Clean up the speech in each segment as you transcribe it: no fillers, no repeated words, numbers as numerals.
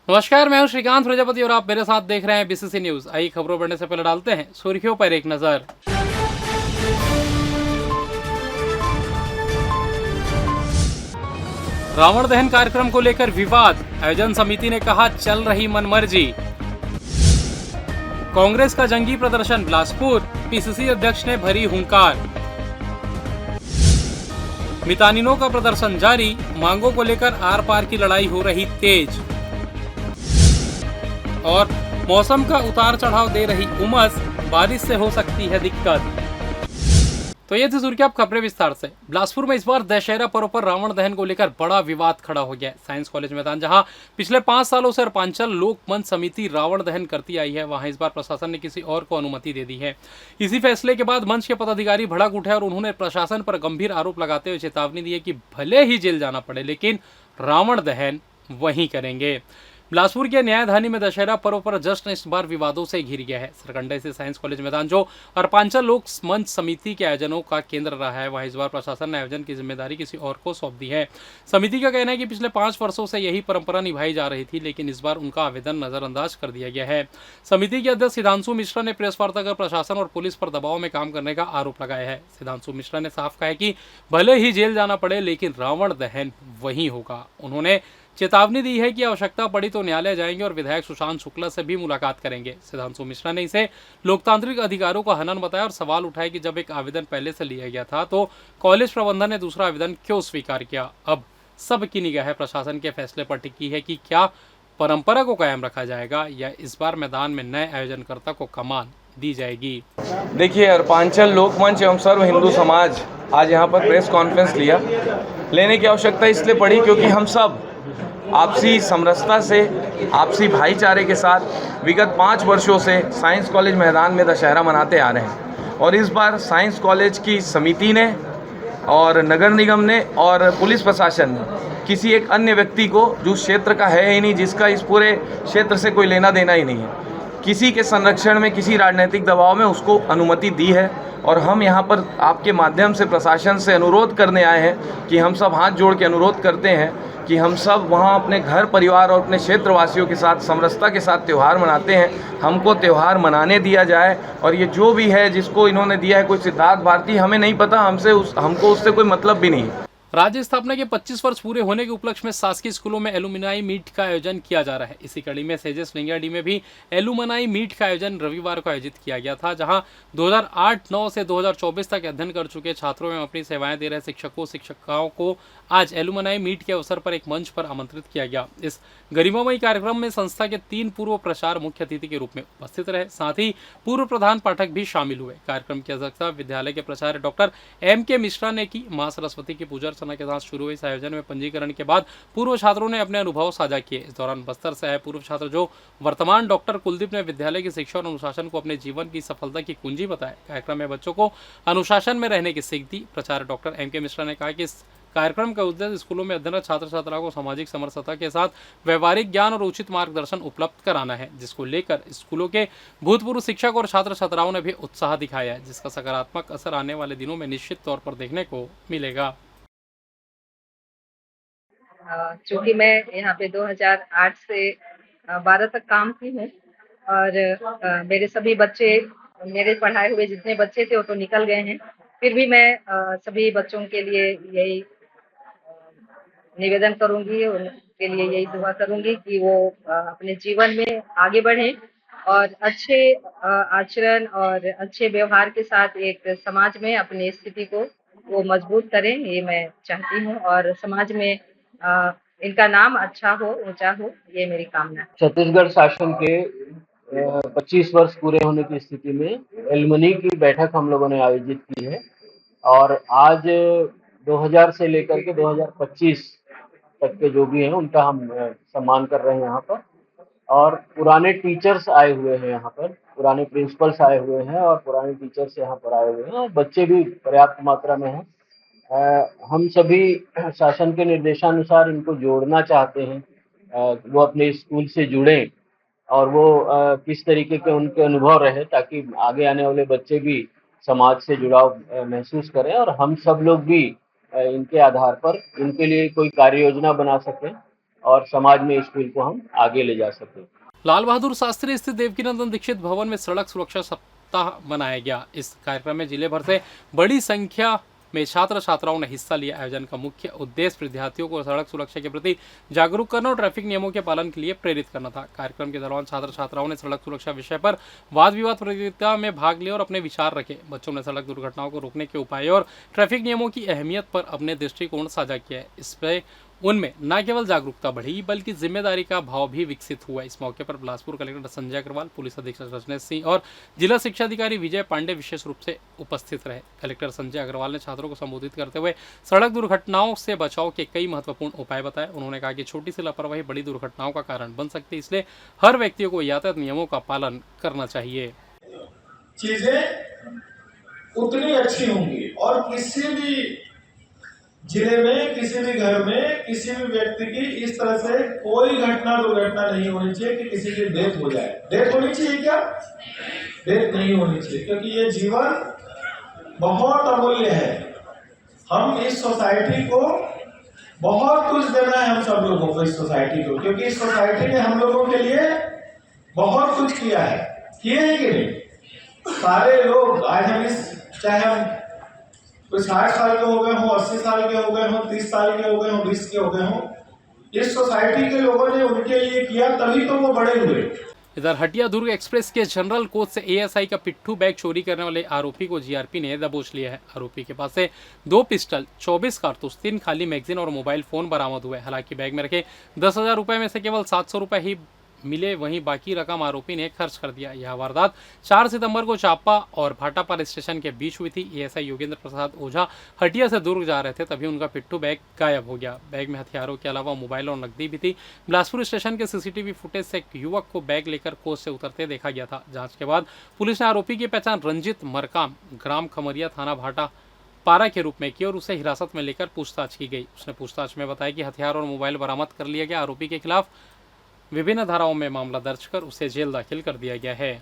नमस्कार, मैं हूं श्रीकांत प्रजापति और आप मेरे साथ देख रहे हैं बीसीसी न्यूज। आइए खबरों बढ़ने से पहले डालते हैं सुर्खियों पर एक नजर। रावण दहन कार्यक्रम को लेकर विवाद, आयोजन समिति ने कहा चल रही मनमर्जी। कांग्रेस का जंगी प्रदर्शन बिलासपुर, पीसीसी अध्यक्ष ने भरी हुंकार। मितानिनों का प्रदर्शन जारी, मांगों को लेकर आर पार की लड़ाई हो रही तेज। और मौसम का उतार चढ़ाव दे रही उमस, बारिश से हो सकती है दिक्कत। तो ये थी सुर्खी, आप खबरें विस्तार से। बिलासपुर में इस बार दशहरा पर्व पर रावण दहन को लेकर बड़ा विवाद खड़ा हो गया है। साइंस कॉलेज मैदान, जहां पिछले 5 सालों से अर्पांचल लोक मंच समिति रावण दहन करती आई है, वहां इस बार प्रशासन ने किसी और को अनुमति दे दी है। इसी फैसले के बाद मंच के पदाधिकारी भड़क उठे और उन्होंने प्रशासन पर गंभीर आरोप लगाते हुए चेतावनी दी है कि भले ही जेल जाना पड़े लेकिन रावण दहन वहीं करेंगे। बिलासपुर के न्यायधानी में दशहरा पर्व पर जश्न इस बार विवादों से घिर गया है। सरकंडा से साइंस कॉलेज मैदान, जो अर्पांचल लोक मंच समिति के आयोजनों का केंद्र रहा है, वहां इस बार प्रशासन ने आयोजन की जिम्मेदारी किसी और को सौंप दी है। समिति का कहना है कि पिछले 5 वर्षों से यही परंपरा निभाई जा रही थी, लेकिन इस बार उनका आवेदन नजरअंदाज कर दिया गया है। समिति के अध्यक्ष सिद्धांशु मिश्रा ने प्रेस वार्ता कर प्रशासन और पुलिस पर दबाव में काम करने का आरोप लगाया है। सिद्धांशु मिश्रा ने साफ कहा है कि भले ही जेल जाना पड़े लेकिन रावण दहन वहीं होगा। उन्होंने चेतावनी दी है कि आवश्यकता पड़ी तो न्यायालय जाएंगे और विधायक सुशांत शुक्ला से भी मुलाकात करेंगे। सिद्धांशु मिश्रा ने इसे लोकतांत्रिक अधिकारों का हनन बताया और सवाल उठाया कि जब एक आवेदन पहले से लिया गया था तो कॉलेज प्रबंधन ने दूसरा आवेदन क्यों स्वीकार किया। अब सबकी निगाह प्रशासन के फैसले पर टिकी है कि क्या परंपरा को कायम रखा जाएगा या इस बार मैदान में नए आयोजनकर्ता को कमान दी जाएगी। देखिए, अर्पांचल लोकमंच एवं सर्व हिंदू समाज आज यहाँ पर प्रेस कॉन्फ्रेंस लेने की आवश्यकता इसलिए पड़ी क्योंकि हम सब आपसी समरसता से, आपसी भाईचारे के साथ विगत 5 वर्षों से साइंस कॉलेज मैदान में दशहरा मनाते आ रहे हैं। और इस बार साइंस कॉलेज की समिति ने और नगर निगम ने और पुलिस प्रशासन ने किसी एक अन्य व्यक्ति को, जो क्षेत्र का है ही नहीं, जिसका इस पूरे क्षेत्र से कोई लेना देना ही नहीं है, किसी के संरक्षण में, किसी राजनीतिक दबाव में उसको अनुमति दी है। और हम यहाँ पर आपके माध्यम से प्रशासन से अनुरोध करने आए हैं कि हम सब हाथ जोड़ के अनुरोध करते हैं कि हम सब वहाँ अपने घर परिवार और अपने क्षेत्रवासियों के साथ समरसता के साथ त्यौहार मनाते हैं। हमको त्यौहार मनाने दिया जाए। और ये जो भी है, जिसको इन्होंने दिया है कोई सिद्धार्थ भारती, हमें नहीं पता, हमको उससे कोई मतलब भी नहीं है। राज्य स्थापना के 25 वर्ष पूरे होने के उपलक्ष्य में शासकीय स्कूलों में एलुमनाई मीट का आयोजन किया जा रहा है। इसी कड़ी में सेजेस लिंगाडी में भी एलुमनाई मीट का आयोजन रविवार को आयोजित किया गया था, जहां 2008-9 से 2024 तक अध्ययन कर चुके छात्रों में अपनी सेवाएं दे रहे शिक्षकों शिक्षिकाओं को आज एलुमनाई मीट के अवसर पर एक मंच पर आमंत्रित किया गया। इस गरिमामयी कार्यक्रम में संस्था के 3 पूर्व प्रचारक मुख्य अतिथि के रूप में उपस्थित रहे। साथ ही पूर्व प्रधान पाठक भी शामिल हुए। कार्यक्रम की अध्यक्षता विद्यालय के प्राचार्य डॉक्टर M.K. मिश्रा ने की। मां सरस्वती की पूजा अर्चना के साथ शुरू हुए इस आयोजन में पंजीकरण के बाद पूर्व छात्रों ने अपने अनुभव साझा किए। इस दौरान बस्तर से आए पूर्व छात्र, जो वर्तमान डॉक्टर कुलदीप, ने विद्यालय की शिक्षा और अनुशासन को अपने जीवन की सफलता की कुंजी बताया। कार्यक्रम में बच्चों को अनुशासन में रहने की सीख दी। प्राचार्य डॉक्टर M.K. मिश्रा ने कहा कि इस कार्यक्रम का उद्देश्य स्कूलों में अध्ययनरत छात्र छात्राओं को सामाजिक समरसता के साथ व्यवहारिक ज्ञान और उचित मार्गदर्शन उपलब्ध कराना है, जिसको लेकर स्कूलों के भूतपूर्व शिक्षक और छात्र छात्राओं ने भी उत्साह दिखाया है, जिसका सकारात्मक असर आने वाले दिनों में निश्चित तौर पर देखने को मिलेगा। चूँकि मैं यहाँ पे 2008 से 12 तक काम की हूँ और मेरे सभी बच्चे, मेरे पढ़ाए हुए जितने बच्चे थे वो तो निकल गए हैं। फिर भी मैं सभी बच्चों के लिए यही निवेदन करूँगी, उनके लिए यही दुआ करूँगी कि वो अपने जीवन में आगे बढ़ें और अच्छे आचरण और अच्छे व्यवहार के साथ एक समाज में अपनी स्थिति को वो मजबूत करें, ये मैं चाहती हूँ। और समाज में इनका नाम अच्छा हो, ऊंचा हो, ये मेरी कामना है। छत्तीसगढ़ शासन के 25 वर्ष पूरे होने की स्थिति में एलुमनी की बैठक हम लोगों ने आयोजित की है। और आज 2000 से लेकर के 2025 तक के जो भी हैं उनका हम सम्मान कर रहे हैं यहाँ पर। और पुराने टीचर्स आए हुए हैं यहाँ पर, पुराने प्रिंसिपल्स आए हुए हैं और पुराने टीचर्स यहाँ पर आए हुए हैं और बच्चे भी पर्याप्त मात्रा में हैं। हम सभी शासन के निर्देशानुसार इनको जोड़ना चाहते हैं, वो अपने स्कूल से जुड़ें और वो किस तरीके के उनके अनुभव रहे, ताकि आगे आने वाले बच्चे भी समाज से जुड़ाव महसूस करें और हम सब लोग भी इनके आधार पर इनके लिए कोई कार्य योजना बना सकें और समाज में स्कूल को हम आगे ले जा सकें। लाल बहादुर शास्त्री स्थित देवकीनंदन दीक्षित भवन में सड़क सुरक्षा सप्ताह मनाया गया। इस कार्यक्रम में जिले भर से बड़ी संख्या में छात्र छात्राओं ने हिस्सा लिया। आयोजन का मुख्य उद्देश्य विद्यार्थियों को सड़क सुरक्षा के प्रति जागरूक करना और ट्रैफिक नियमों के पालन के लिए प्रेरित करना था। कार्यक्रम के दौरान छात्र छात्राओं ने सड़क सुरक्षा विषय पर वाद विवाद प्रतियोगिता में भाग लिया और अपने विचार रखे। बच्चों ने सड़क दुर्घटनाओं को रोकने के उपाय और ट्रैफिक नियमों की अहमियत पर अपने दृष्टिकोण साझा किया। इससे उनमें न केवल जागरूकता बढ़ी बल्कि जिम्मेदारी का भाव भी विकसित हुआ। इस मौके पर बिलासपुर कलेक्टर संजय अग्रवाल, पुलिस अधीक्षक रजनेश सिंह और जिला शिक्षा अधिकारी विजय पांडे विशेष रूप से उपस्थित रहे। कलेक्टर संजय अग्रवाल ने छात्रों को संबोधित करते हुए सड़क दुर्घटनाओं से बचाव के कई महत्वपूर्ण उपाय बताए। उन्होंने कहा कि छोटी सी लापरवाही बड़ी दुर्घटनाओं का कारण बन सकती है, इसलिए हर व्यक्ति को यातायात नियमों का पालन करना चाहिए। चीजें उतनी अच्छी होंगी और किसी भी जिले में, किसी भी घर में, किसी भी व्यक्ति की इस तरह से कोई दुर्घटना नहीं होनी चाहिए कि किसी की डेथ हो जाए। डेथ होनी चाहिए क्या? डेथ नहीं होनी चाहिए, क्योंकि ये जीवन बहुत अमूल्य है। हम इस सोसाइटी को बहुत कुछ देना है, हम सब लोगों को इस सोसाइटी को, क्योंकि इस सोसाइटी ने हम लोगों के लिए बहुत कुछ किया है। किए हैं कि नहीं? सारे लोग आज हम चाहे हम कोई 60 साल के हो गए हों, 80 साल के हो गए हों, 30 साल के हो गए हों, 20 के हो गए हों, इस सोसाइटी के लोगों ने उनके लिए किया, तभी तो वो बड़े हुए। इधर हटिया दुर्ग एक्सप्रेस के जनरल कोच से एएसआई का पिट्ठू बैग चोरी करने वाले आरोपी को जीआरपी ने दबोच लिया है। आरोपी के पास से 2 पिस्टल, 24 कारतूस, 3 खाली मैगजीन और मोबाइल फोन बरामद हुए। हालांकि बैग में रखे 10,000 रुपए में से केवल 700 रुपए ही मिले, वहीं बाकी रकम आरोपी ने खर्च कर दिया। यह वारदात 4 सितंबर को चापा और भाटापार स्टेशन के बीच हुई थी। एएसआई योगेंद्र प्रसाद ओझा हटिया से दुर्ग जा रहे थे, तभी उनका पिट्ठू बैग गायब हो गया। बैग में हथियारों के अलावा मोबाइल और नकदी भी थी। बिलासपुर स्टेशन के सीसीटीवी फुटेज से एक युवक को बैग लेकर कोच से उतरते देखा गया था। जांच के बाद पुलिस ने आरोपी की पहचान रंजित मरकाम, ग्राम खमरिया, थाना भाटा पारा के रूप में की और उसे हिरासत में लेकर पूछताछ की गई। उसने पूछताछ में बताया कि हथियार और मोबाइल बरामद कर लिया गया। आरोपी के खिलाफ विभिन्न धाराओं में मामला दर्ज कर उसे जेल दाखिल कर दिया गया है।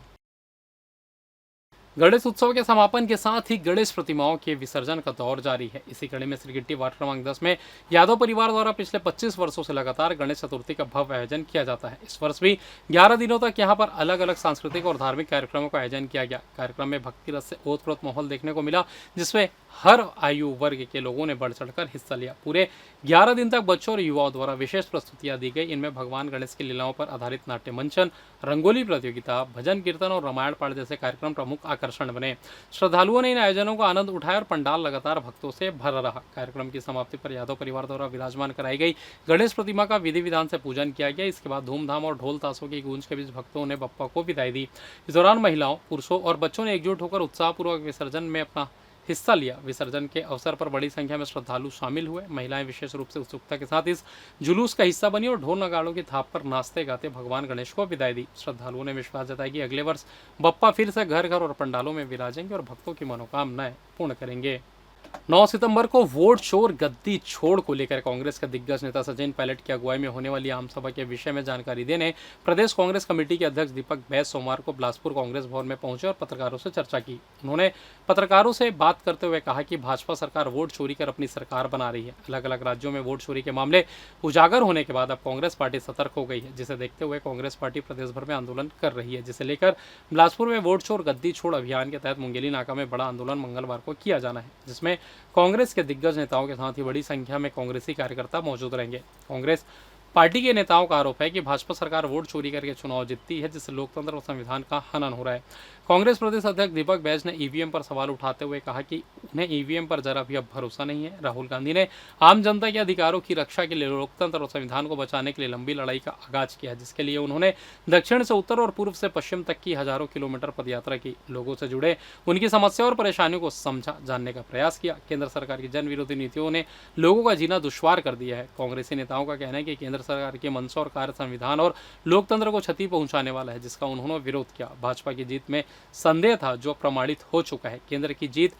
गणेश उत्सव के समापन के साथ ही गणेश प्रतिमाओं के विसर्जन का दौर जारी है। इसी कड़ी में श्रीगिट्टी वार्ड क्रमांक 10 में यादव परिवार द्वारा पिछले 25 वर्षों से लगातार गणेश चतुर्थी का भव्य आयोजन किया जाता है। इस वर्ष भी 11 दिनों तक यहां पर अलग अलग सांस्कृतिक और धार्मिक कार्यक्रमों का आयोजन किया गया। कार्यक्रम में भक्ति रस से ओतप्रोत माहौल देखने को मिला, जिसमें हर आयु वर्ग के लोगों ने बढ़ चढ़कर हिस्सा लिया। पूरे 11 दिन तक बच्चों और युवाओं द्वारा विशेष प्रस्तुतियां दी गई। इनमें भगवान गणेश की लीलाओं पर आधारित नाट्य मंचन, रंगोली प्रतियोगिता, भजन कीर्तन और रामायण पाठ जैसे कार्यक्रम प्रमुख आकर्षण बने। श्रद्धालुओं ने इन आयोजनों का आनंद उठाया और पंडाल लगातार भक्तों से भरा रहा। कार्यक्रम की समाप्ति पर यादव परिवार द्वारा विराजमान कराई गई गणेश प्रतिमा का विधि विधान से पूजन किया गया। इसके बाद धूमधाम और ढोल ताशों की गूंज के बीच भक्तों ने बप्पा को विदाई दी। इस दौरान महिलाओं, पुरुषों और बच्चों ने एकजुट होकर उत्साहपूर्वक विसर्जन में अपना हिस्सा लिया। विसर्जन के अवसर पर बड़ी संख्या में श्रद्धालु शामिल हुए। महिलाएं विशेष रूप से उत्सुकता के साथ इस जुलूस का हिस्सा बनी और ढोल नगाड़ों की थाप पर नाचते गाते भगवान गणेश को विदाई दी। श्रद्धालुओं ने विश्वास जताया कि अगले वर्ष बप्पा फिर से घर घर और पंडालों में विराजेंगे और भक्तों की मनोकामनाएं पूर्ण करेंगे। 9 सितंबर को वोट चोर गद्दी छोड़ को लेकर कांग्रेस के दिग्गज नेता सचिन पायलट की अगुवाई में होने वाली आम सभा के विषय में जानकारी देने प्रदेश कांग्रेस कमेटी के अध्यक्ष दीपक बैस सोमवार को बिलासपुर कांग्रेस भवन में पहुंचे और पत्रकारों से चर्चा की। उन्होंने पत्रकारों से बात करते हुए कहा कि भाजपा सरकार वोट चोरी कर अपनी सरकार बना रही है। अलग अलग राज्यों में वोट चोरी के मामले उजागर होने के बाद अब कांग्रेस पार्टी सतर्क हो गई है, जिसे देखते हुए कांग्रेस पार्टी प्रदेश भर में आंदोलन कर रही है, जिसे लेकर बिलासपुर में वोट चोर गद्दी छोड़ अभियान के तहत मुंगेली नाका में बड़ा आंदोलन मंगलवार को किया जाना है, जिसमें कांग्रेस के दिग्गज नेताओं के साथ ही बड़ी संख्या में कांग्रेसी कार्यकर्ता मौजूद रहेंगे। कांग्रेस पार्टी के नेताओं का आरोप है कि भाजपा सरकार वोट चोरी करके चुनाव जीतती है, जिससे लोकतंत्र और संविधान का हनन हो रहा है। कांग्रेस प्रदेश अध्यक्ष दीपक बैस ने ईवीएम पर सवाल उठाते हुए कहा कि उन्हें ईवीएम पर जरा भी अब भरोसा नहीं है। राहुल गांधी ने आम जनता के अधिकारों की रक्षा के लिए लोकतंत्र और संविधान को बचाने के लिए लंबी लड़ाई का आगाज किया, जिसके लिए उन्होंने दक्षिण से उत्तर और पूर्व से पश्चिम तक की हजारों किलोमीटर पदयात्रा की, लोगों से जुड़े उनकी समस्याओं और परेशानियों को समझा, जानने का प्रयास किया। केंद्र सरकार की जन विरोधी नीतियों ने लोगों का जीना दुश्वार कर दिया है। कांग्रेसी नेताओं का कहना है कि केंद्र सरकार के मंशा और कार्य संविधान और लोकतंत्र को क्षति पहुंचाने वाला है, जिसका उन्होंने विरोध किया। भाजपा की जीत में संदेह था, जो प्रमाणित हो चुका है। केंद्र की जीत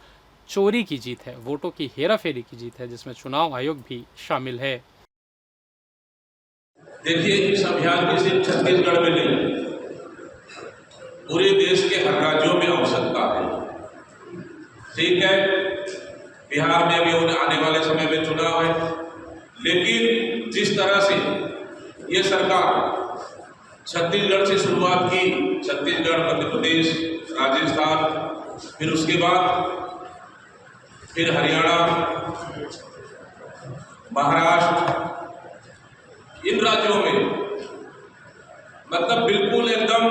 चोरी की जीत है, वोटों की हेराफेरी की जीत है, जिसमें चुनाव आयोग भी शामिल है। देखिए, इस अभियान की सिर्फ छत्तीसगढ़ में नहीं, पूरे देश के हर राज्यों में आवश्यकता है। ठीक है, बिहार में भी आने वाले समय में चुनाव है, लेकिन जिस तरह से ये सरकार छत्तीसगढ़ से शुरुआत की, छत्तीसगढ़, मध्य प्रदेश, राजस्थान, फिर उसके बाद फिर हरियाणा, महाराष्ट्र, इन राज्यों में मतलब बिल्कुल एकदम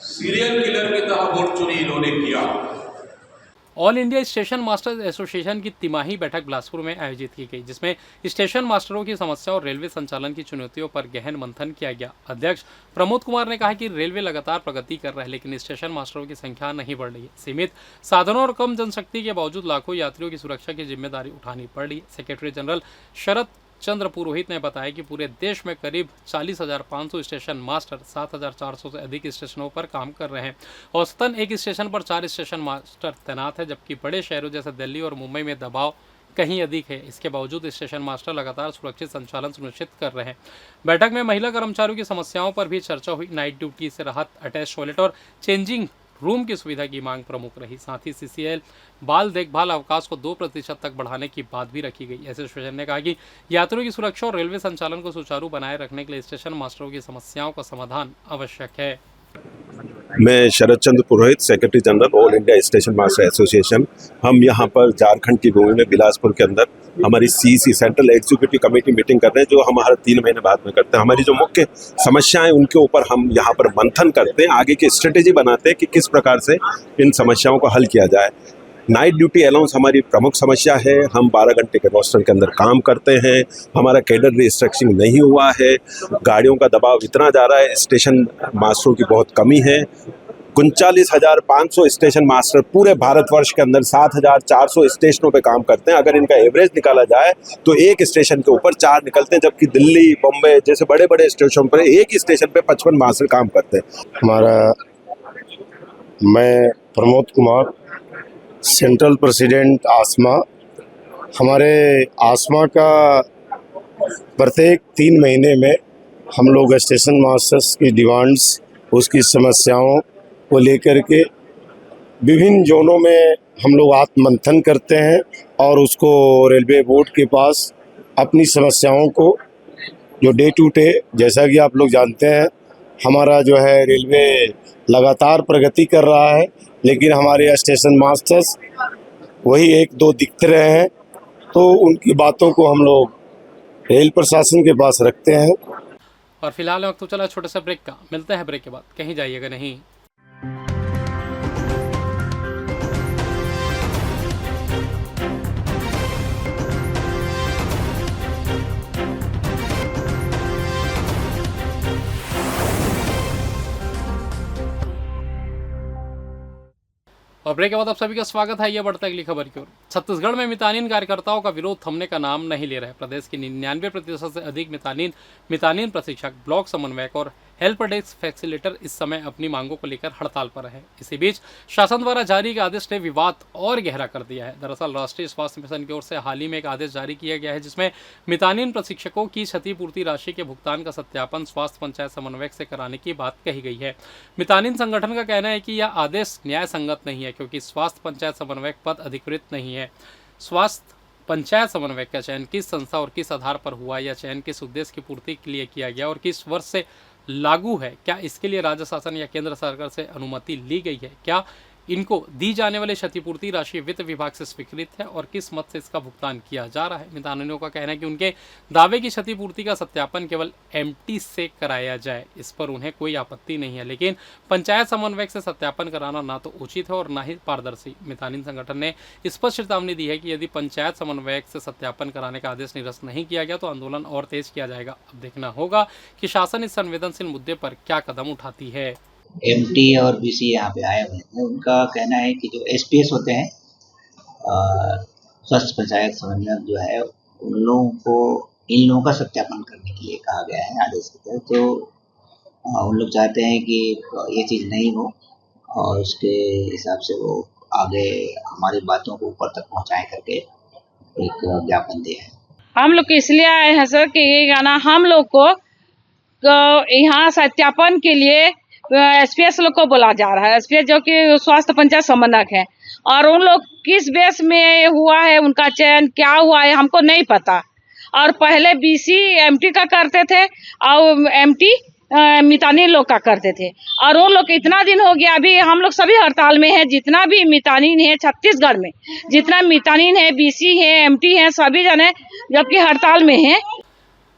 सीरियल किलर की तरह वोट चोरी इन्होंने किया। All India station masters association की तिमाही बैठक बिलासपुर में आयोजित की गई, जिसमें स्टेशन मास्टरों की समस्याओं और रेलवे संचालन की चुनौतियों पर गहन मंथन किया गया। अध्यक्ष प्रमोद कुमार ने कहा कि रेलवे लगातार प्रगति कर रहा है, लेकिन स्टेशन मास्टरों की संख्या नहीं बढ़ रही है। सीमित साधनों और कम जनशक्ति के बावजूद लाखों यात्रियों की सुरक्षा की जिम्मेदारी उठानी पड़ रही है। सेक्रेटरी जनरल शरद चंद्र पुरोहित ने बताया कि पूरे देश में करीब 40,500 स्टेशन मास्टर 7,400 से अधिक स्टेशनों पर काम कर रहे हैं। औसतन एक स्टेशन पर 4 स्टेशन मास्टर तैनात है, जबकि बड़े शहरों जैसे दिल्ली और मुंबई में दबाव कहीं अधिक है। इसके बावजूद स्टेशन मास्टर लगातार सुरक्षित संचालन सुनिश्चित कर रहे हैं। बैठक में महिला कर्मचारियों की समस्याओं पर भी चर्चा हुई। नाइट ड्यूटी से राहत, अटैच टॉयलेट और चेंजिंग रूम की सुविधा की मांग प्रमुख रही। साथ ही CCL बाल देखभाल अवकाश को 2% तक बढ़ाने की बात भी रखी गई। एसोसिएशन ने कहा कि यात्रियों की सुरक्षा और रेलवे संचालन को सुचारू बनाए रखने के लिए स्टेशन मास्टरों की समस्याओं का समाधान आवश्यक है। मैं Sharad Chandra Purohit, secretary general All India Station Master Association. हम यहाँ पर झारखंड की भूमि में बिलासपुर के अंदर हमारी CEC central executive committee meeting कर रहे हैं, जो हम हर 3 महीने बाद में करते हैं। हमारी जो मुख्य समस्याएं उनके ऊपर हम यहाँ पर मंथन करते हैं, आगे की स्ट्रेटेजी बनाते हैं कि किस प्रकार से इन समस्याओं को हल किया जाए। नाइट ड्यूटी अलाउंस हमारी प्रमुख समस्या है। हम 12 घंटे के रोस्टर के अंदर काम करते हैं, हमारा कैडर रिस्ट्रक्शन नहीं हुआ है, गाड़ियों का दबाव इतना जा रहा है, स्टेशन मास्टरों की बहुत कमी है। 39,500 स्टेशन मास्टर पूरे भारतवर्ष के अंदर 7,400 स्टेशनों पे काम करते हैं। अगर इनका एवरेज निकाला जाए तो एक स्टेशन के ऊपर 4 निकलते हैं, जबकि दिल्ली, बॉम्बे जैसे बड़े बड़े स्टेशन पर एक ही स्टेशन पे 55 मास्टर काम करते हैं। मैं प्रमोद कुमार, सेंट्रल प्रेसिडेंट आसमा। हमारे आसमा का प्रत्येक 3 महीने में हम लोग स्टेशन मास्टर्स की डिमांड्स, उसकी समस्याओं को लेकर के विभिन्न जोनों में हम लोग आत्ममंथन करते हैं और उसको रेलवे बोर्ड के पास अपनी समस्याओं को जो डे टू डे, जैसा कि आप लोग जानते हैं, हमारा जो है रेलवे लगातार प्रगति कर रहा है, लेकिन हमारे स्टेशन मास्टर्स वही 1-2 दिखते रहे हैं, तो उनकी बातों को हम लोग रेल प्रशासन के पास रखते हैं। और फिलहाल वक्त तो चला छोटे से ब्रेक का, मिलते हैं ब्रेक के बाद, कहीं जाइएगा नहीं। और ब्रेक के बाद आप सभी का स्वागत है। ये बढ़ता अगली खबर की ओर। छत्तीसगढ़ में मितानिन कार्यकर्ताओं का विरोध थमने का नाम नहीं ले रहा है। प्रदेश की 99% से अधिक मितानिन प्रशिक्षक, ब्लॉक समन्वयक और हेल्प डेस्क फैसिलिटेटर इस समय अपनी मांगों को लेकर हड़ताल पर है। इसी बीच शासन द्वारा जारी एक आदेश ने विवाद और गहरा कर दिया है। दरअसल राष्ट्रीय स्वास्थ्य मिशन की ओर से हाल ही में एक आदेश जारी किया गया है, जिसमें मितानिन प्रशिक्षकों की क्षतिपूर्ति राशि के भुगतान का सत्यापन स्वास्थ्य पंचायत समन्वयक से कराने की बात कही गई है। मितानिन संगठन का कहना है कि यह आदेश न्याय संगत नहीं है, क्योंकि स्वास्थ्य पंचायत समन्वयक पद अधिकृत नहीं है। स्वास्थ्य पंचायत समन्वयक का चयन किस संस्था और किस आधार पर हुआ, या चयन किस उद्देश्य की पूर्ति के लिए किया गया और किस वर्ष से लागू है, क्या इसके लिए राज्य शासन या केंद्र सरकार से अनुमति ली गई है, क्या इनको दी जाने वाली क्षतिपूर्ति राशि वित्त विभाग से स्वीकृत है और किस मत से इसका भुगतान किया जा रहा है। मितानिनों का कहना है कि उनके दावे की क्षतिपूर्ति का सत्यापन केवल MT से कराया जाए, इस पर उन्हें कोई आपत्ति नहीं है, लेकिन पंचायत समन्वयक से सत्यापन कराना ना तो उचित है और ना ही पारदर्शी। मितानिन संगठन ने स्पष्ट चेतावनी दी है कि यदि पंचायत समन्वयक से सत्यापन कराने का आदेश निरस्त नहीं किया गया तो आंदोलन और तेज किया जाएगा। अब देखना होगा कि शासन इस संवेदनशील मुद्दे पर क्या कदम उठाती है। MT और BC यहाँ पे आए हुए हैं। उनका कहना है कि जो SPS होते हैं, स्वास्थ्य पंचायत समन्वयक जो है, उन लोगों को इन लोगों का सत्यापन करने के लिए कहा गया है आदेश के तहत। तो उन लोग चाहते हैं कि ये चीज़ नहीं हो और उसके हिसाब से वो आगे हमारी बातों को ऊपर तक पहुँचाएँ करके एक ज्ञापन दिया है। हम लोग इसलिए आए हैं सर कि ये गाना हम लोग को यहाँ सत्यापन के लिए SPS लोग को बोला जा रहा है। SPS जो कि स्वास्थ्य पंचायत समन्वयक है, और उन लोग किस बेस में हुआ है, उनका चयन क्या हुआ है हमको नहीं पता। और पहले बीसी एमटी का करते थे और एमटी मितानी लोग का करते थे, और वो लोग इतना दिन हो गया, अभी हम लोग सभी हड़ताल में है। जितना भी मितानी है छत्तीसगढ़ में, जितना मितानी है, बीसी है, एमटी है, सभी जने जबकि हड़ताल में है।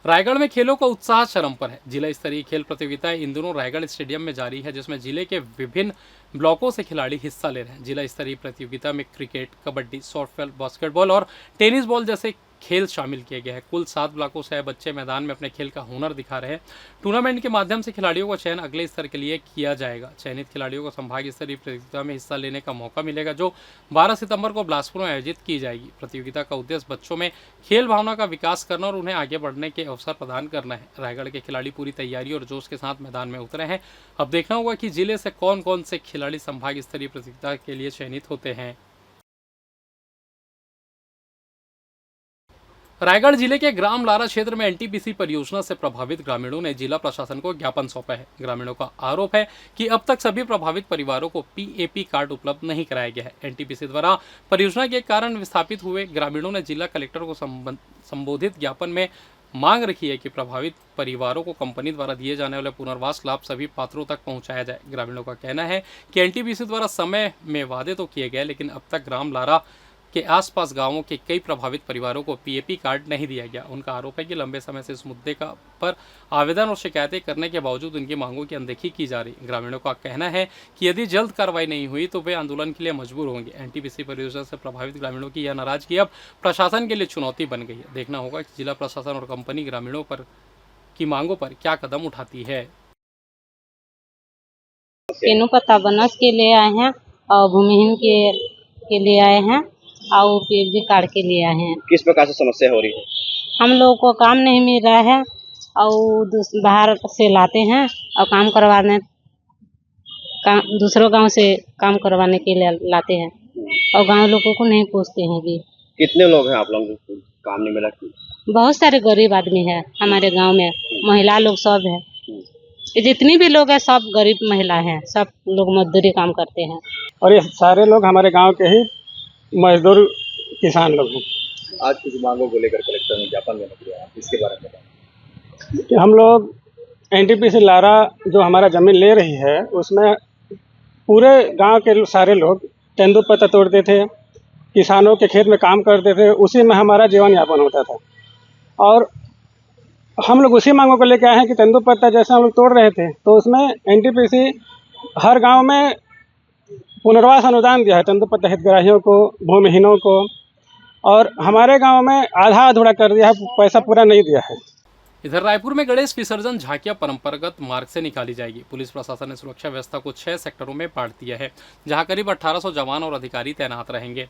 रायगढ़ में खेलों का उत्साह चरम पर है। जिला स्तरीय खेल प्रतियोगिताएं इन दिनों रायगढ़ स्टेडियम में जारी है, जिसमें जिले के विभिन्न ब्लॉकों से खिलाड़ी हिस्सा ले रहे हैं। जिला स्तरीय प्रतियोगिता में क्रिकेट, कबड्डी, सॉफ्टबॉल, बास्केटबॉल और टेनिस बॉल जैसे खेल शामिल किए गए हैं। कुल 7 ब्लॉकों से बच्चे मैदान में अपने खेल का हुनर दिखा रहे हैं। टूर्नामेंट के माध्यम से खिलाड़ियों का चयन अगले स्तर के लिए किया जाएगा। चयनित खिलाड़ियों को संभाग स्तरीय प्रतियोगिता में हिस्सा लेने का मौका मिलेगा, जो 12 सितंबर को बिलासपुर में आयोजित की जाएगी। प्रतियोगिता का उद्देश्य बच्चों में खेल भावना का विकास करना और उन्हें आगे बढ़ने के अवसर प्रदान करना है। रायगढ़ के खिलाड़ी पूरी तैयारी और जोश के साथ मैदान में उतरे हैं। अब देखना होगा कि जिले से कौन कौन से खिलाड़ी संभाग स्तरीय प्रतियोगिता के लिए चयनित होते हैं। रायगढ़ जिले के ग्राम लारा क्षेत्र में एनटीपीसी परियोजना से प्रभावित ग्रामीणों ने जिला प्रशासन को ज्ञापन सौंपा है। ग्रामीणों का आरोप है कि अब तक सभी प्रभावित परिवारों को पीएपी कार्ड उपलब्ध नहीं कराया गया है। एनटीपीसी द्वारा परियोजना के कारण विस्थापित हुए ग्रामीणों ने जिला कलेक्टर को संबोधित ज्ञापन में मांग रखी है कि प्रभावित परिवारों को कंपनी द्वारा दिए जाने वाले पुनर्वास लाभ सभी पात्रों तक पहुंचाया जाए। ग्रामीणों का कहना है कि एनटीपीसी द्वारा समय में वादे तो किए गए, लेकिन अब तक ग्राम लारा के आसपास गांवों के कई प्रभावित परिवारों को पीएपी कार्ड नहीं दिया गया। उनका आरोप है कि लंबे समय से इस मुद्दे पर आवेदन और शिकायतें करने के बावजूद उनकी मांगों की अनदेखी की जा रही। ग्रामीणों का कहना है कि यदि जल्द कार्रवाई नहीं हुई तो वे आंदोलन के लिए मजबूर होंगे। एनटीपीसी परियोजना से प्रभावित ग्रामीणों की यह नाराजगी अब प्रशासन के लिए चुनौती बन गई है। देखना होगा कि जिला प्रशासन और कंपनी ग्रामीणों पर की मांगों पर क्या कदम उठाती है। केनू पत्ता बनस के लिए आए हैं और भूमिहीन के लिए आए हैं और पीएपी कार्ड के लिए आए हैं। किस प्रकार से समस्या हो रही है? हम लोग को काम नहीं मिल रहा है और बाहर से लाते हैं और काम करवाने दूसरों गांव से काम करवाने के लिए लाते हैं और गांव लोगों को नहीं पूछते हैं कि कितने लोग हैं आप लोगों को काम नहीं मिला? बहुत सारे गरीब आदमी है हमारे गांव में, महिला लोग सब है। जितनी भी लोग हैं सब गरीब महिला हैं, सब लोग मजदूरी काम करते हैं और ये सारे लोग हमारे गाँव के ही मजदूर किसान लोग हैं। आज कुछ मांगों को लेकर कलेक्टर ने ज्ञापन देने के लिए आया, इसके बारे में बताएं। कि हम लोग एनटीपीसी लारा जो हमारा जमीन ले रही है उसमें पूरे गांव के सारे लोग तेंदुपत्ता तोड़ते थे, किसानों के खेत में काम करते थे, उसी में हमारा जीवन यापन होता था। और हम लोग उसी मांगों को लेकर आए हैं कि तेंदुपत्ता जैसे हम लोग तोड़ रहे थे तो उसमें एनटीपीसी हर गाँव में पुनर्वास अनुदान दिया है तेंदुपत्ता हितग्राहियों को, भूमिहीनों को, और हमारे गांव में आधा अधूरा कर दिया है, पैसा पूरा नहीं दिया है। इधर रायपुर में गणेश विसर्जन झांकियां परंपरागत मार्ग से निकाली जाएगी। पुलिस प्रशासन ने सुरक्षा व्यवस्था को 6 सेक्टरों में बांट दिया है, जहां करीब 1800 जवान और अधिकारी तैनात रहेंगे।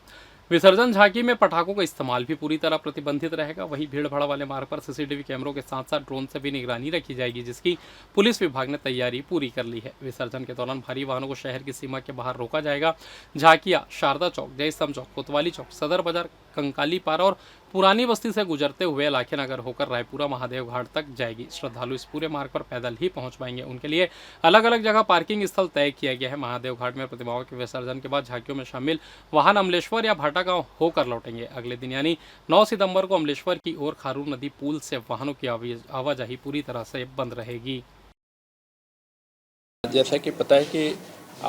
विसर्जन झांकी में पटाखों का इस्तेमाल भी पूरी तरह प्रतिबंधित रहेगा। वहीं भीड़ भाड़ वाले मार्ग पर सीसीटीवी कैमरों के साथ साथ ड्रोन से भी निगरानी रखी जाएगी, जिसकी पुलिस विभाग ने तैयारी पूरी कर ली है। विसर्जन के दौरान भारी वाहनों को शहर की सीमा के बाहर रोका जाएगा। झांकिया शारदा चौक, जयस्तंभ चौक, कोतवाली चौक, सदर बाजार, कंकाली पारा और पुरानी बस्ती से गुजरते हुए लाखे नगर होकर रायपुरा महादेव घाट तक जाएगी। श्रद्धालु इस पूरे मार्ग पर पैदल ही पहुंच पाएंगे। उनके लिए अलग अलग जगह पार्किंग स्थल तय किया गया है। महादेव घाट में प्रतिमाओं के विसर्जन के बाद झांकियों में शामिल वाहन अमलेश्वर या भाटा गांव होकर लौटेंगे। अगले दिन यानी 9 सितंबर को अमलेश्वर की ओर खारून नदी पुल से वाहनों की आवाजाही पूरी तरह से बंद रहेगी। जैसा कि पता है कि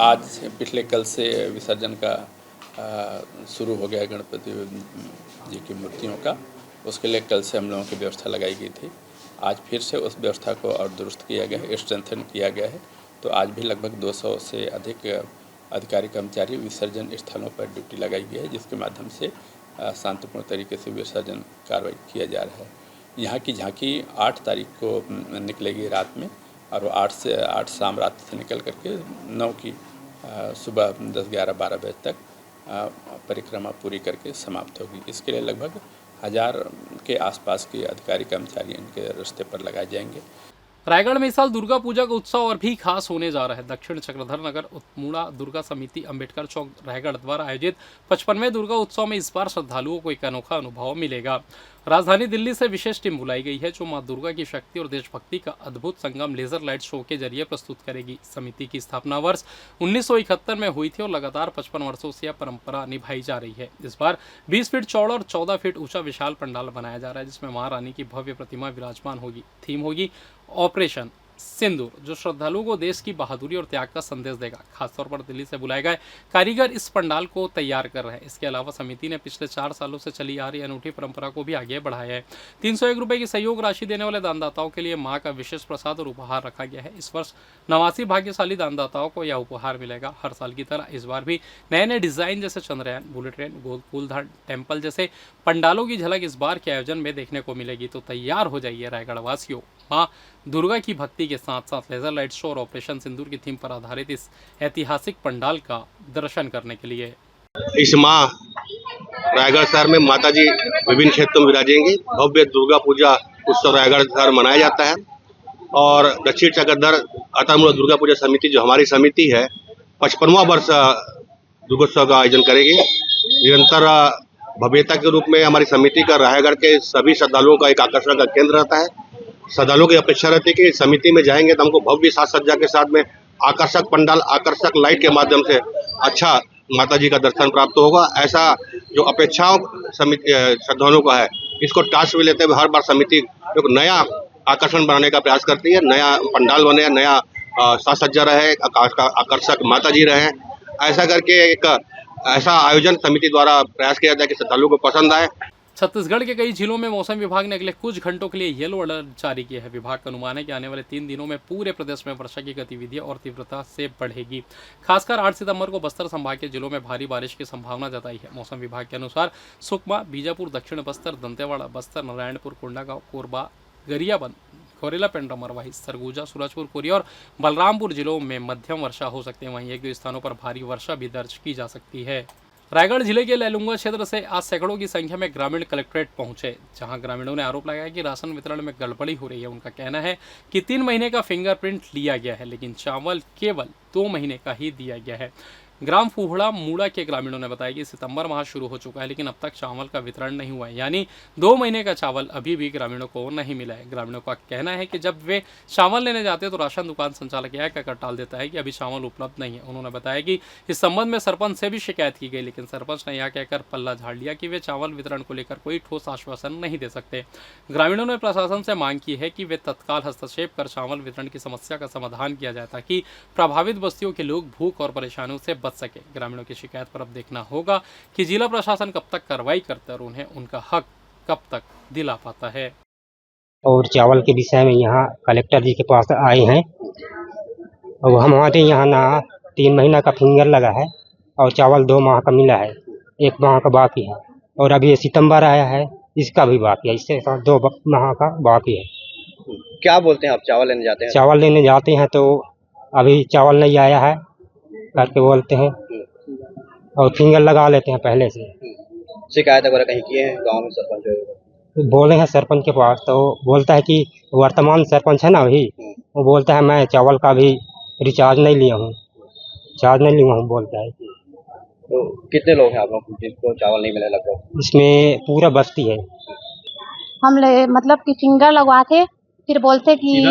आज पिछले कल से विसर्जन का शुरू हो गया गणपति जी की मूर्तियों का। उसके लिए कल से हम लोगों की व्यवस्था लगाई गई थी। आज फिर से उस व्यवस्था को और दुरुस्त किया गया है, स्ट्रेंथन किया गया है। तो आज भी लगभग 200 से अधिक अधिकारी कर्मचारी विसर्जन स्थलों पर ड्यूटी लगाई गई है, जिसके माध्यम से शांतिपूर्ण तरीके से विसर्जन कार्रवाई किया जा रहा है। यहाँ की झांकी 8 तारीख को निकलेगी रात में, और वो 8 शाम रात से निकल करके 9 की सुबह 10, 11, 12 बजे तक परिक्रमा पूरी करके समाप्त होगी। इसके लिए लगभग 1000 के आसपास के अधिकारी कर्मचारी इनके रास्ते पर लगाए जाएंगे। रायगढ़ में इस साल दुर्गा पूजा का उत्सव और भी खास होने जा रहा है। दक्षिण चक्रधर नगर उत्मूड़ा दुर्गा समिति अंबेडकर चौक रायगढ़ द्वारा आयोजित 55वें दुर्गा उत्सव में इस बार श्रद्धालुओं को एक अनोखा अनुभव मिलेगा। राजधानी दिल्ली से विशेष टीम बुलाई गई है जो मां दुर्गा की शक्ति और देशभक्ति का अद्भुत संगम लेजर लाइट शो के जरिए प्रस्तुत करेगी। समिति की स्थापना वर्ष 1971 में हुई थी और लगातार 55 वर्षों से यह परंपरा निभाई जा रही है। इस बार 20 फीट चौड़ा और 14 फीट ऊंचा विशाल पंडाल बनाया जा रहा है जिसमें महारानी की भव्य प्रतिमा विराजमान होगी। थीम होगी ऑपरेशन सिंदूर, जो श्रद्धालुओं को देश की बहादुरी और त्याग का संदेश देगा। खासतौर पर दिल्ली से बुलाए गए कारीगर इस पंडाल को तैयार कर रहे हैं। इसके अलावा समिति ने पिछले 4 सालों से चली आ रही अनूठी परंपरा को भी आगे बढ़ाया है। 301 रुपये की सहयोग राशि देने वाले दानदाताओं के लिए मां का विशेष प्रसाद और उपहार रखा गया है। इस वर्ष 89 भाग्यशाली दानदाताओं को यह उपहार मिलेगा। हर साल की तरह इस बार भी नए नए डिजाइन जैसे Chandrayaan, bullet train, Gokuldham temple जैसे पंडालों की झलक इस बार के आयोजन में देखने को मिलेगी। तो तैयार हो जाइए रायगढ़ वासियों, मां दुर्गा की भक्ति के साथ साथ लेजर लाइट शो और ऑपरेशन सिंदूर की थीम पर आधारित इस ऐतिहासिक पंडाल का दर्शन करने के लिए। इस माह रायगढ़ शहर में माता जी विभिन्न क्षेत्रों में विराजेंगी। भव्य दुर्गा पूजा उत्सव रायगढ़ शहर मनाया जाता है और दक्षिण चकधर अतर्मूल दुर्गा पूजा समिति जो हमारी समिति है 55वां वर्ष दुर्गोत्सव का आयोजन करेगी। निरंतर भव्यता के रूप में हमारी समिति का रायगढ़ के सभी श्रद्धालुओं का एक आकर्षण का केंद्र रहता है। श्रद्धालुओं की अपेक्षा रहती है कि समिति में जाएंगे तो हमको भव्य साज सज्जा के साथ में आकर्षक पंडाल, आकर्षक लाइट के माध्यम से अच्छा माता जी का दर्शन प्राप्त होगा। ऐसा जो अपेक्षाओं समिति श्रद्धालुओं का है, इसको टास्क में लेते हुए हर बार समिति एक नया आकर्षण बनाने का प्रयास करती है। नया पंडाल बने, नया साज सज्जा रहे, आकर्षक माता जी रहे। ऐसा करके एक ऐसा आयोजन समिति द्वारा प्रयास किया जाए कि श्रद्धालुओं को पसंद आए। छत्तीसगढ़ के कई जिलों में मौसम विभाग ने अगले कुछ घंटों के लिए येलो अलर्ट जारी किया है। विभाग का अनुमान है कि आने वाले 3 दिनों में पूरे प्रदेश में वर्षा की गतिविधियां और तीव्रता से बढ़ेगी। खासकर 8 सितंबर को बस्तर संभाग के जिलों में भारी बारिश की संभावना जताई है। मौसम विभाग के अनुसार सुकमा, बीजापुर, दक्षिण बस्तर, दंतेवाड़ा, बस्तर, नारायणपुर, कोंडागांव, कोरबा, गरियाबंद, कोरेला, पेंड्रा, मरवाही, सरगुजा, सूरजपुर, कोरिया और बलरामपुर जिलों में मध्यम वर्षा हो सकती है। वहीं एक दो स्थानों पर भारी वर्षा भी दर्ज की जा सकती है। रायगढ़ जिले के लैलूंगा क्षेत्र से आज सैकड़ों की संख्या में ग्रामीण कलेक्ट्रेट पहुंचे, जहां ग्रामीणों ने आरोप लगाया कि राशन वितरण में गड़बड़ी हो रही है। उनका कहना है कि 3 महीने का फिंगरप्रिंट लिया गया है लेकिन चावल केवल 2 महीने का ही दिया गया है। ग्राम फूहड़ा मूड़ा के ग्रामीणों ने बताया कि सितंबर माह शुरू हो चुका है लेकिन अब तक चावल का वितरण नहीं हुआ है, यानी 2 महीने का चावल अभी भी ग्रामीणों को नहीं मिला है। ग्रामीणों का कहना है कि जब वे चावल लेने जाते हैं तो राशन दुकान संचालक यह कहकर टाल देता है कि अभी चावल उपलब्ध नहीं है। उन्होंने बताया कि इस संबंध में सरपंच से भी शिकायत की गई लेकिन सरपंच ने यह कहकर पल्ला झाड़ लिया कि वे चावल वितरण को लेकर कोई ठोस आश्वासन नहीं दे सकते। ग्रामीणों ने प्रशासन से मांग की है कि वे तत्काल हस्तक्षेप कर चावल वितरण की समस्या का समाधान किया जाए ताकि प्रभावित बस्तियों के लोग भूख और परेशानियों से बच सके। ग्रामीणों की शिकायत पर अब देखना होगा कि जिला प्रशासन कब तक कार्रवाई करता है और उन्हें उनका हक कब तक दिला पाता है। और चावल के विषय में यहाँ कलेक्टर जी के पास आए हैं और हमारे यहाँ ना 3 महीना का फिंगर लगा है और चावल 2 माह का मिला है, 1 माह का बाकी है और अभी ये सितंबर आया है, इसका भी बाकी है, इससे 2 माह का बाकी है। क्या बोलते हैं आप चावल लेने जाते हैं? चावल लेने जाते हैं तो अभी चावल नहीं आया है करके बोलते हैं और फिंगर लगा लेते हैं पहले से। शिकायत वगैरह कहीं किए हैं गांव में? सरपंच बोले हैं सरपंच के पास तो बोलता है कि वर्तमान सरपंच है ना वही, वो बोलता है मैं चावल का भी रिचार्ज नहीं लिया हूँ, चार्ज नहीं लिया हूँ बोलता है। तो कितने लोग हैं आप लोग जिनको चावल नहीं मिला लगभग? इसमें पूरा बस्ती है। हम मतलब कि फिंगर लगवाते फिर बोलते कि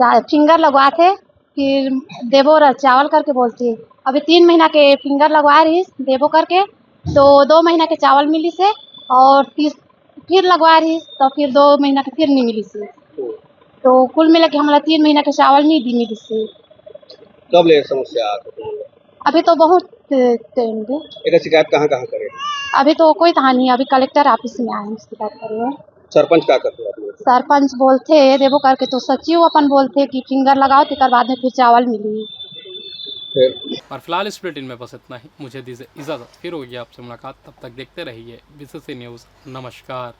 फिंगर लगवाते फिर देवो चावल करके बोलती है। अभी 3 महीना के फिंगर लगवा रही देवो करके तो 2 महीना के चावल मिली से और फिर लगवा रही तो फिर 2 महीना के फिर नहीं मिली से, तो कुल मिला के हमारा 3 महीना के चावल नहीं दी मिली से। कब ले समस्या? अभी तो बहुत टाइम दे। एक शिकायत कहाँ करें? अभी तो कोई कहा नहीं, अभी कलेक्टर ऑफिस में आए हैं शिकायत कर रहे हैं। सरपंच क्या करते हैं? सरपंच बोलते देवो करके तो सचिव अपन बोलते कि फिंगर लगाओ तो बाद में फिर चावल मिली। और फिलहाल इस बुलेटिन में बस इतना ही। मुझे दीजिए इजाजत, फिर होगी आपसे मुलाकात। तब तक देखते रहिए BCC न्यूज़। नमस्कार।